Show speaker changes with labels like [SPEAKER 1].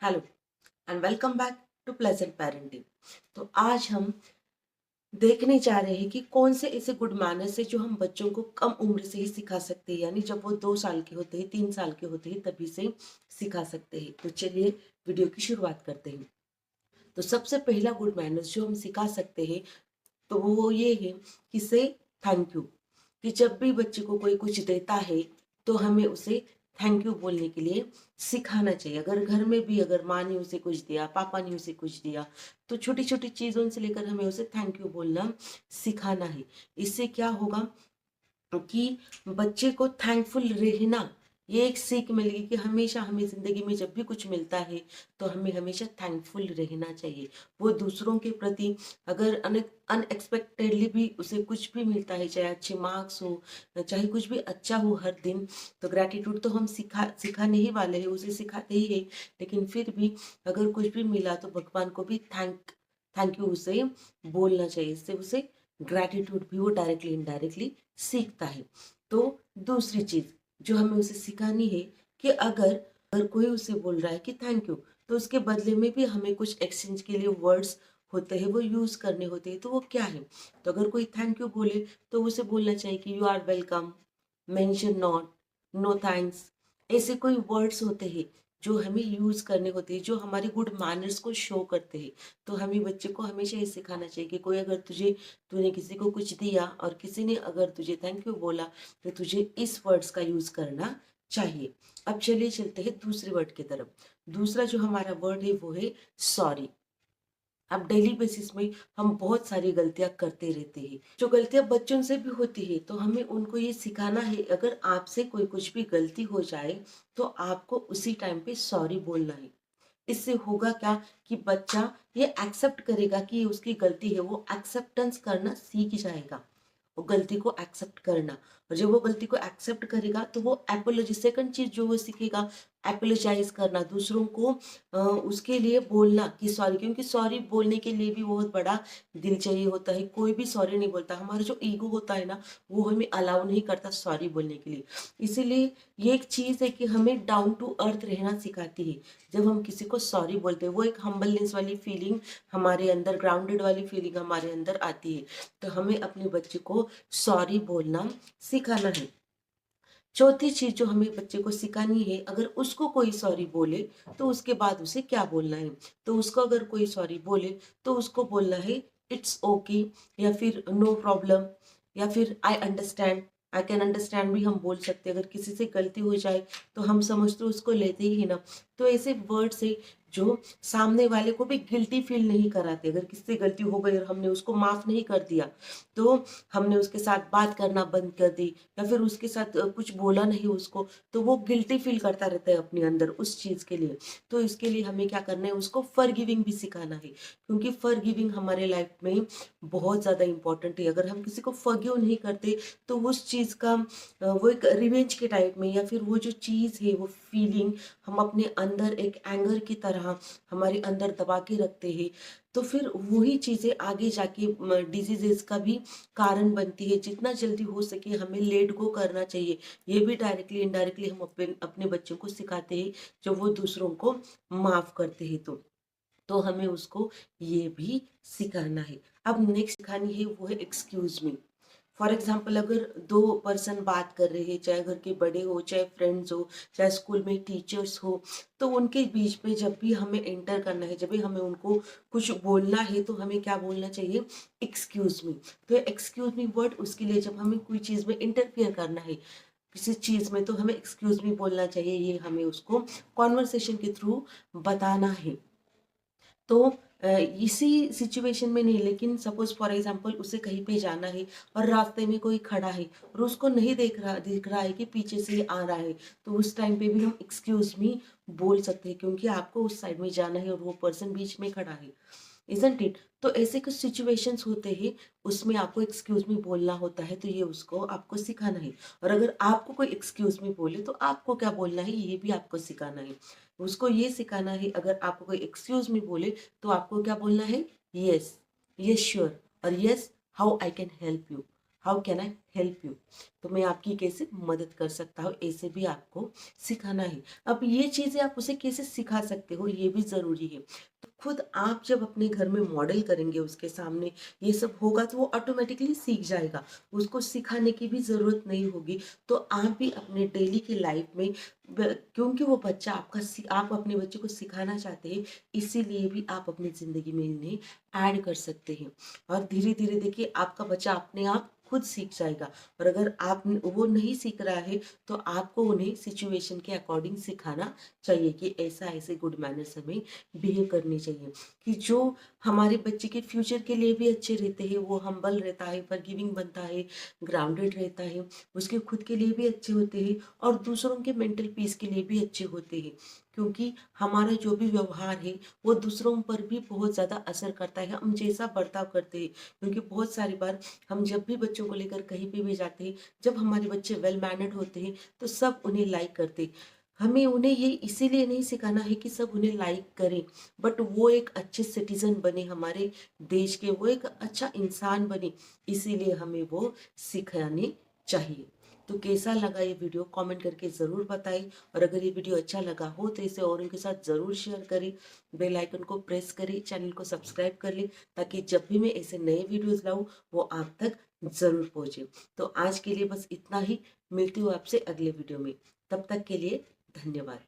[SPEAKER 1] Hello and welcome back to pleasant parenting. तो आज हम देखने जा रहे हैं कि कौन से ऐसे गुड मैनर्स है जो हम बच्चों को कम उम्र से ही सिखा सकते हैं, यानी जब वो 2 साल के होते हैं, 3 साल के होते हैं, तभी से सिखा सकते हैं। तो चलिए वीडियो की शुरुआत करते हैं। तो सबसे पहला गुड मैनर्स जो हम सिखा सकते हैं तो वो ये है कि से थैंक यू। कि जब भी बच्चे को कोई कुछ देता है तो हमें उसे थैंक यू बोलने के लिए सिखाना चाहिए। अगर घर में भी अगर माँ ने उसे कुछ दिया, पापा ने उसे कुछ दिया, तो छोटी छोटी चीज़ों से लेकर हमें उसे थैंक यू बोलना सिखाना है। इससे क्या होगा कि बच्चे को थैंकफुल रहना, ये एक सीख मिलेगी कि हमेशा हमें ज़िंदगी में जब भी कुछ मिलता है तो हमें हमेशा थैंकफुल रहना चाहिए। वो दूसरों के प्रति अगर अनएक्सपेक्टेडली भी उसे कुछ भी मिलता है, चाहे अच्छे मार्क्स हो, चाहे कुछ भी अच्छा हो हर दिन, तो ग्रैटिट्यूड तो हम सिखाने ही वाले हैं, उसे सिखाते ही है। लेकिन फिर भी अगर कुछ भी मिला तो भगवान को भी थैंक यू उसे बोलना चाहिए। इससे उसे ग्रैटिट्यूड भी वो डायरेक्टली इनडायरेक्टली सीखता है। तो दूसरी चीज जो हमें उसे सिखानी है कि अगर अगर कोई उसे बोल रहा है कि थैंक यू, तो उसके बदले में भी हमें कुछ एक्सचेंज के लिए वर्ड्स होते हैं, वो यूज करने होते हैं। तो वो क्या है? तो अगर कोई थैंक यू बोले तो उसे बोलना चाहिए कि you are welcome, mention not, no thanks. ऐसे कोई वर्ड्स होते हैं जो हमें यूज करने होते हैं, जो हमारे गुड मैनर्स को शो करते हैं। तो हमें बच्चे को हमेशा ये सिखाना चाहिए कि कोई अगर तूने किसी को कुछ दिया और किसी ने अगर तुझे थैंक यू बोला तो तुझे इस वर्ड्स का यूज करना चाहिए। अब चलिए चलते हैं दूसरे वर्ड की तरफ। दूसरा जो हमारा वर्ड है वो है सॉरी। अब डेली बेसिस में हम बहुत सारी गलतियां करते रहते हैं, जो गलतियां बच्चों से भी होती है। तो हमें उनको ये सिखाना है, अगर आपसे कोई कुछ भी गलती हो जाए तो आपको उसी टाइम पे सॉरी बोलना है। इससे होगा क्या कि बच्चा ये एक्सेप्ट करेगा कि ये उसकी गलती है, वो एक्सेप्टेंस करना सीख जाएगा, वो गलती को एक्सेप्ट करना। और जब वो गलती को एक्सेप्ट करेगा तो वो एपोलॉजी, सेकंड चीज जो वो सीखेगा, एपोलोजाइज करना, दूसरों को उसके लिए बोलना कि सॉरी। क्योंकि सॉरी बोलने के लिए भी बहुत बड़ा दिल चाहिए होता है। कोई भी सॉरी नहीं बोलता, हमारा जो ईगो होता है ना, वो हमें अलाउ नहीं करता सॉरी बोलने के लिए। इसीलिए ये एक चीज है कि हमें डाउन टू अर्थ रहना सिखाती है। जब हम किसी को सॉरी बोलते हैं, वो एक हम्बलनेस वाली फीलिंग हमारे अंदर, ग्राउंडेड वाली फीलिंग हमारे अंदर आती है। तो हमें अपने बच्चे को सॉरी बोलना सिखाना है। चौथी चीज जो हमें बच्चे को सिखानी है, अगर उसको कोई सॉरी बोले तो उसके बाद उसे क्या बोलना है। तो उसको अगर कोई सॉरी बोले तो उसको बोलना है इट्स ओके, या फिर नो प्रॉब्लम, या फिर I understand, I can understand भी हम बोल सकते हैं। अगर किसी से गलती हो जाए तो हम समझ तो उसको लेते ही है ना। तो ऐसे वर्ड से जो सामने वाले को भी गिल्टी फील नहीं कराते। अगर किसी से गलती हो गई और हमने उसको माफ नहीं कर दिया, तो हमने उसके साथ बात करना बंद कर दी, या फिर उसके साथ कुछ बोला नहीं उसको, तो वो गिल्टी फील करता रहता है अपने अंदर उस चीज के लिए। तो इसके लिए हमें क्या करना है, उसको फॉरगिविंग भी सिखाना है। क्योंकि फॉरगिविंग हमारे लाइफ में बहुत ज्यादा इंपॉर्टेंट है। अगर हम किसी को फॉरगिव नहीं करते तो उस चीज का वो एक रिवेंज के टाइप में, या फिर वो जो चीज है, वो फीलिंग हम अपने अंदर एक एंगर की तरह हमारे अंदर दबा के रखते हैं। तो फिर वही चीजें आगे जाके डिजीजेस का भी कारण बनती है। जितना जल्दी हो सके हमें लेट गो करना चाहिए। ये भी डायरेक्टली इनडायरेक्टली हम अपने अपने बच्चों को सिखाते हैं जब वो दूसरों को माफ करते हैं। तो हमें उसको ये भी सिखाना है। अब नेक्स्ट सिखानी है वो है एक्सक्यूज मी। फॉर एग्जाम्पल, अगर दो पर्सन बात कर रहे हैं, चाहे घर के बड़े हो, चाहे फ्रेंड्स हो, चाहे स्कूल में टीचर्स हो, तो उनके बीच में जब भी हमें एंटर करना है, जब भी हमें उनको कुछ बोलना है, तो हमें क्या बोलना चाहिए? Excuse me. तो एक्सक्यूज मी वर्ड उसके लिए, जब हमें कोई चीज में इंटरफियर करना है किसी चीज में, तो हमें एक्सक्यूज मी बोलना चाहिए। ये हमें उसको कॉन्वर्सेशन के थ्रू बताना है। तो इसी सिचुएशन में नहीं, लेकिन सपोज फॉर एग्जांपल उसे कहीं पे जाना है और रास्ते में कोई खड़ा है और उसको नहीं दिख रहा है कि पीछे से ये आ रहा है, तो उस टाइम पे भी हम एक्सक्यूज मी बोल सकते हैं, क्योंकि आपको उस साइड में जाना है और वो पर्सन बीच में खड़ा है। Isn't it? तो ऐसे कुछ सिचुएशंस होते हैं, उसमें आपको एक्सक्यूज मी बोलना होता है। तो ये उसको आपको सिखाना है। और अगर आपको कोई एक्सक्यूज मी बोले तो आपको क्या बोलना है, ये भी आपको सिखाना है। उसको ये सिखाना है, अगर आपको कोई एक्सक्यूज मी बोले तो आपको क्या बोलना है? यस, यस श्योर, और yes how I can help you. How can I help you, तो मैं आपकी कैसे मदद कर सकता हूँ, ऐसे भी आपको सिखाना है। अब ये चीज़ें आप उसे कैसे सिखा सकते हो ये भी ज़रूरी है। तो खुद आप जब अपने घर में मॉडल करेंगे उसके सामने ये सब होगा तो वो ऑटोमेटिकली सीख जाएगा, उसको सिखाने की भी ज़रूरत नहीं होगी। तो आप भी अपने डेली की लाइफ में क्योंकि वो बच्चा आप अपने बच्चे को सिखाना चाहते हैं, इसीलिए भी आप अपनी ज़िंदगी में इन्हें ऐड कर सकते हैं। और धीरे धीरे देखिए आपका बच्चा अपने आप खुद सीख जाएगा। और अगर आप वो नहीं सीख रहा है तो आपको उन्हें सिचुएशन के अकॉर्डिंग सिखाना चाहिए कि ऐसा ऐसे गुड मैनर्स हमें बिहेव करनी चाहिए, कि जो हमारे बच्चे के फ्यूचर के लिए भी अच्छे रहते हैं, वो हम्बल रहता है, फॉरगिविंग बनता है, ग्राउंडेड रहता है, उसके खुद के लिए भी अच्छे होते हैं और दूसरों के मेंटल पीस के लिए भी अच्छे होते हैं। क्योंकि हमारा जो भी व्यवहार है वो दूसरों पर भी बहुत ज़्यादा असर करता है, हम जैसा बर्ताव करते हैं। क्योंकि बहुत सारी बार हम जब भी बच्चों को लेकर कहीं पे भी जाते हैं, जब हमारे बच्चे वेल मैनर्ड होते हैं तो सब उन्हें लाइक करते हैं। हमें उन्हें ये इसीलिए नहीं सिखाना है कि सब उन्हें लाइक करें, बट वो एक अच्छे सिटीजन बने हमारे देश के, वो एक अच्छा इंसान बने, इसीलिए हमें वो सिखाने चाहिए। तो कैसा लगा ये वीडियो कमेंट करके ज़रूर बताएं। और अगर ये वीडियो अच्छा लगा हो तो इसे औरों के साथ ज़रूर शेयर करें, बेल आइकन को प्रेस करें, चैनल को सब्सक्राइब कर लें, ताकि जब भी मैं ऐसे नए वीडियोस लाऊं वो आप तक ज़रूर पहुंचे। तो आज के लिए बस इतना ही, मिलती हूँ आपसे अगले वीडियो में, तब तक के लिए धन्यवाद।